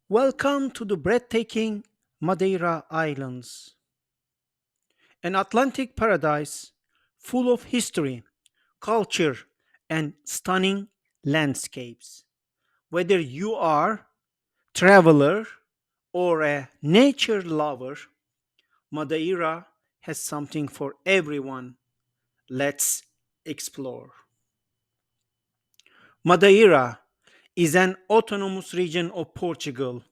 Welcome to the breathtaking Madeira Islands, an Atlantic paradise full of history, culture, and stunning landscapes. Whether you are traveler or a nature lover, Madeira has something for everyone. Let's explore. Madeira is an autonomous region of Portugal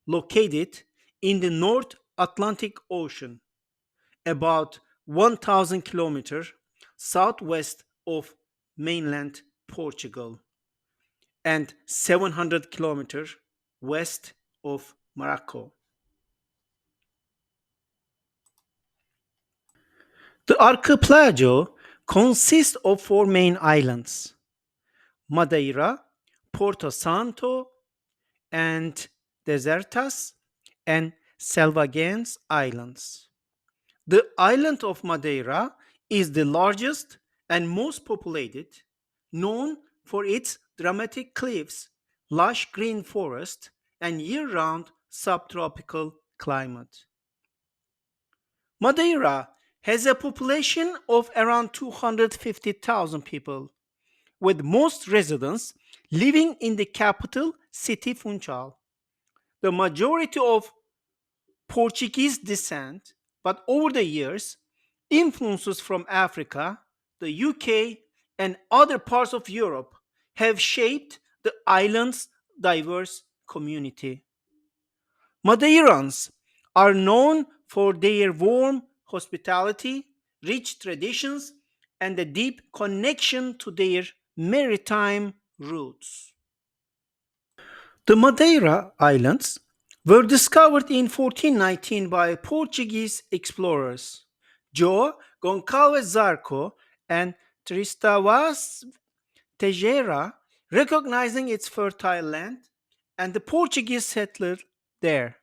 located in the North Atlantic Ocean, about 1000 kilometers southwest of mainland Portugal and 700 kilometers west of Morocco. The archipelago consists of four main islands: Madeira, Porto Santo, and Desertas, and Selvagens Islands. The island of Madeira is the largest and most populated, known for its dramatic cliffs, lush green forest, and year round subtropical climate. Madeira has a population of around 250,000 people, with most residents living in the capital city Funchal. The majority of Portuguese descent, but over the years, influences from Africa, the UK, and other parts of Europe have shaped the island's diverse community. Madeirans are known for their warm hospitality, rich traditions, and a deep connection to their maritime roots. The Madeira Islands were discovered in 1419 by Portuguese explorers João Goncalves Zarco and Tristavas Teixeira, recognizing its fertile land, and the Portuguese settled there,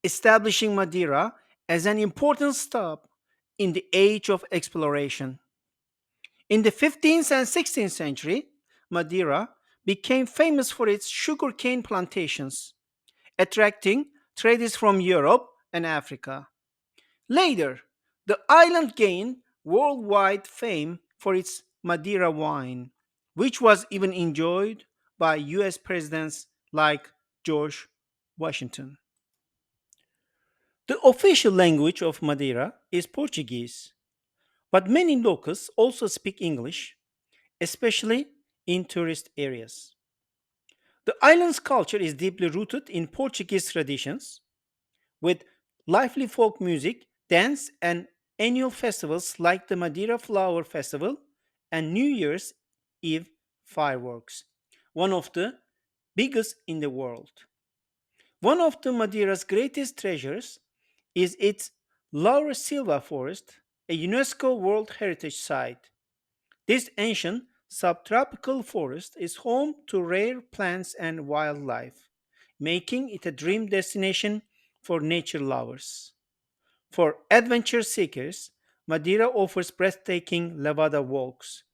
establishing Madeira as an important stop in the age of exploration. In the 15th and 16th century, Madeira became famous for its sugarcane plantations, attracting traders from Europe and Africa. Later, the island gained worldwide fame for its Madeira wine, which was even enjoyed by US presidents like George Washington. The official language of Madeira is Portuguese, but many locals also speak English, especially in tourist areas. The island's culture is deeply rooted in Portuguese traditions, with lively folk music, dance, and annual festivals like the Madeira Flower Festival and New Year's Eve fireworks, one of the biggest in the world. One of the Madeira's greatest treasures is its Laurisilva forest, a UNESCO World Heritage Site. This ancient subtropical forest is home to rare plants and wildlife, making it a dream destination for nature lovers. For adventure seekers, Madeira offers breathtaking Levada Walks,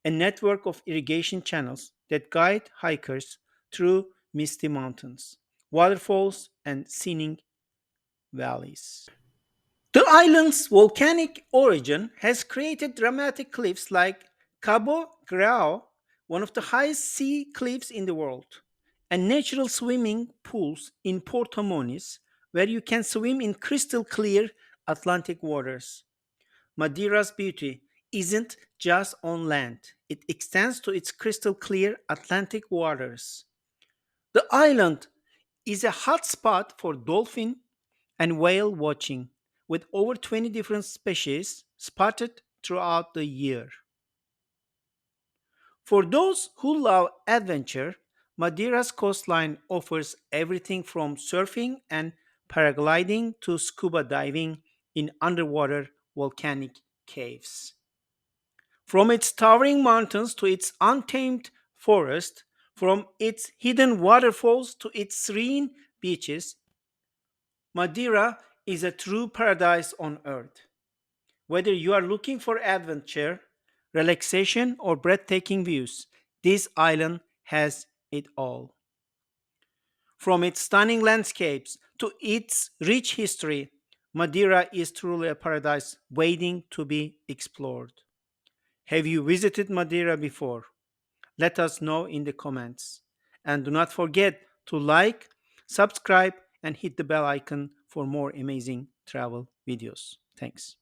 a network of irrigation channels that guide hikers through misty mountains, waterfalls, and scenic valleys. The island's volcanic origin has created dramatic cliffs like Cabo Grau, one of the highest sea cliffs in the world, and natural swimming pools in Porto Moniz, where you can swim in crystal clear Atlantic waters. Madeira's beauty isn't just on land, it extends to its crystal clear Atlantic waters. The island is a hotspot for dolphin and whale watching, with over 20 different species spotted throughout the year. For those who love adventure, Madeira's coastline offers everything from surfing and paragliding to scuba diving in underwater volcanic caves. From its towering mountains to its untamed forest, from its hidden waterfalls to its serene beaches, Madeira is a true paradise on earth. Whether you are looking for adventure, relaxation, or breathtaking views, this island has it all. From its stunning landscapes to its rich history, Madeira is truly a paradise waiting to be explored. Have you visited Madeira before? Let us know in the comments. And do not forget to like, subscribe, and hit the bell icon for more amazing travel videos. Thanks.